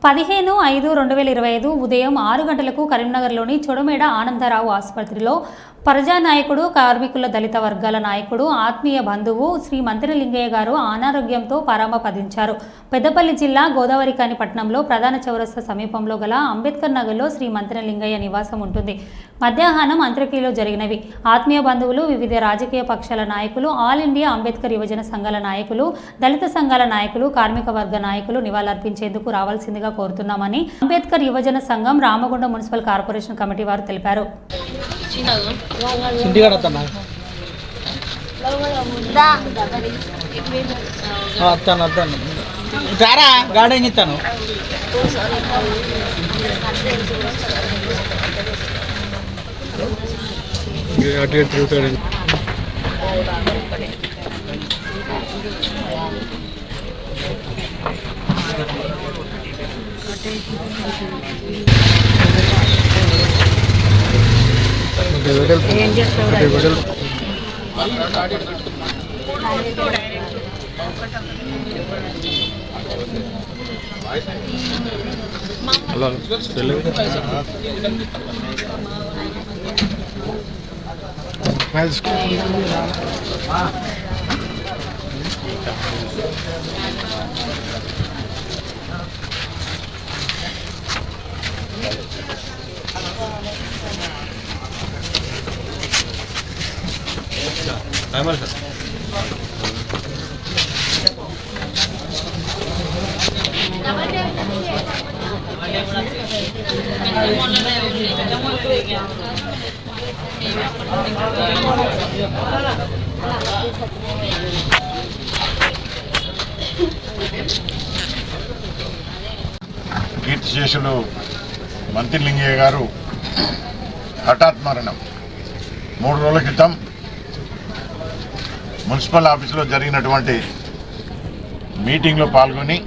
15/5/2025 ఉదయం 6 గంటలకు కరీంనగర్లోని చొడమేడ ఆనందరావు ఆసుపత్రిలో ప్రజానాయకుడు, కార్మికుల దళిత వర్గాల నాయకుడు, ఆత్మీయ బంధువు శ్రీ మంతెన లింగయ్య గారు అనారోగ్యంతో పరామపదించారు. పెద్దపల్లి జిల్లా గోదావరిఖని పట్టణంలో ప్రధాన చౌరస్తా సమీపంలో గల అంబేద్కర్ నగర్లో శ్రీ మంతెన లింగయ్య నివాసం ఉంటుంది. మధ్యాహ్నం అంత్యక్రియలు జరిగినవి. ఆత్మీయ బంధువులు, వివిధ రాజకీయ పక్షాల నాయకులు, ఆల్ ఇండియా అంబేద్కర్ యువజన సంఘాల నాయకులు, దళిత సంఘాల నాయకులు, కార్మిక వర్గ నాయకులు నివాళులర్పించేందుకు రావాల్సిందిగా కోరుతున్నామని అంబేద్కర్ యువజన సంఘం రామగుండం మున్సిపల్ కార్పొరేషన్ కమిటీ వారు తెలిపారు. గార్డెన్ ఇస్తాను కీర్తిశేషులు మంతెన లింగయ్య గారు హఠాత్ మరణం 3 రోజుల క్రితం మున్సిపల్ ఆఫీసులో జరిగినటువంటి మీటింగ్లో పాల్గొని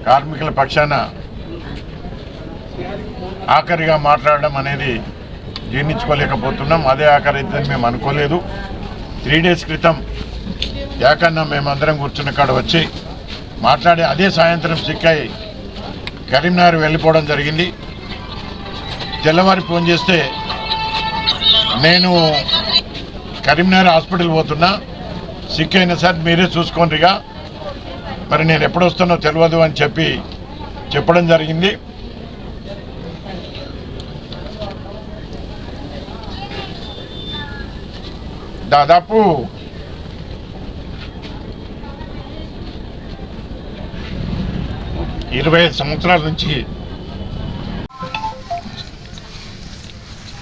కార్మికుల పక్షాన ఆఖరిగా మాట్లాడడం అనేది జీర్ణించుకోలేకపోతున్నాం. అదే ఆఖరి అయితే మేము అనుకోలేదు. 3 డేస్ క్రితం ఏకన్నా మేమందరం కూర్చున్న కాడ వచ్చి మాట్లాడి అదే సాయంత్రం సిక్కై కరీంనగర్ వెళ్ళిపోవడం జరిగింది. తెల్లవారి ఫోన్ చేస్తే నేను కరీంనగర్ హాస్పిటల్ పోతున్నా, సిక్ అయినా సార్ మీరే చూసుకోండిగా, మరి నేను ఎప్పుడు వస్తానో తెలియదు అని చెప్పడం జరిగింది. దాదాపు ఇరవై సంవత్సరాల నుంచి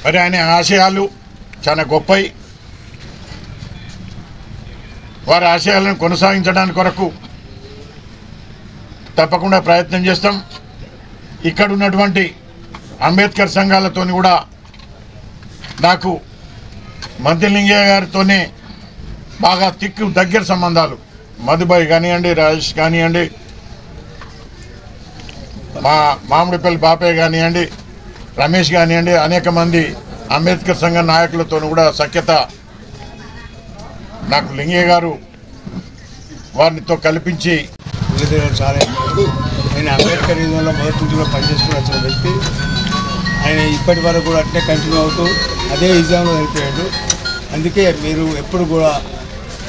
మరి ఆయన ఆశయాలు చాలా గొప్పవి. వారి ఆశయాలను కొనసాగించడానికి కొరకు తప్పకుండా ప్రయత్నం చేస్తాం. ఇక్కడ ఉన్నటువంటి అంబేద్కర్ సంఘాలతో కూడా నాకు మంతెన లింగయ్య గారితోనే బాగా దగ్గర సంబంధాలు. మధుబాయ్ కానివ్వండి, రాజేష్ కానివ్వండి, మామిడిపల్లి బాపయ్య కానివ్వండి, రమేష్ కానివ్వండి, అనేక మంది అంబేద్కర్ సంఘ నాయకులతో కూడా సఖ్యత నాకు లింగయ్య గారు వారితో కల్పించి చాలా ఆయన అంబేద్కర్ యూనియన్లో మొదటి నుంచి కూడా పనిచేసుకుని వచ్చిన వ్యక్తి. ఆయన ఇప్పటి వరకు కూడా అట్లే కంటిన్యూ అవుతూ అదే ఎగ్జామ్లో వెళ్ళిపోయాడు. అందుకే మీరు ఎప్పుడు కూడా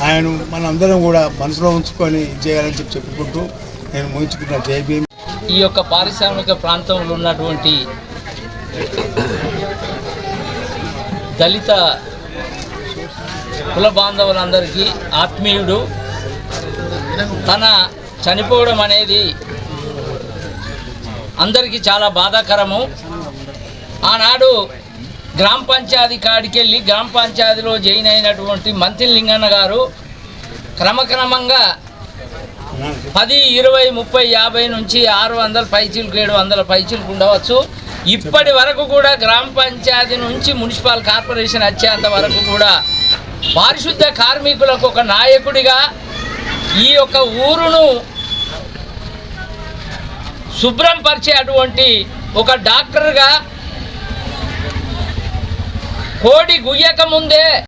ఆయన మనందరం కూడా మనసులో ఉంచుకొని చేయాలని చెప్పుకుంటూ నేను ముగించుకుంటున్నా. జై భీమ్. ఈ యొక్క పారిశ్రామిక ప్రాంతంలో ఉన్నటువంటి దళిత కుల బాంధవులందరికీ ఆత్మీయుడు. తన చనిపోవడం అనేది అందరికీ చాలా బాధాకరము. ఆనాడు గ్రామ పంచాయతీ కాడికి వెళ్ళి గ్రామ పంచాయతీలో జాయిన్ అయినటువంటి మంతెన లింగన్న గారు క్రమక్రమంగా 10, 20, 30, 50 నుంచి 600 పైచీలకు 700 పైచీలకు ఉండవచ్చు. ఇప్పటి వరకు కూడా గ్రామ పంచాయతీ నుంచి మున్సిపల్ కార్పొరేషన్ వచ్చేంత వరకు కూడా పారిశుద్ధ కార్మికులకు ఒక నాయకుడిగా, ఈ యొక్క ఊరును శుభ్రం పరిచే అటువంటి ఒక డాక్టర్గా కోడి గుయ్యక ముందే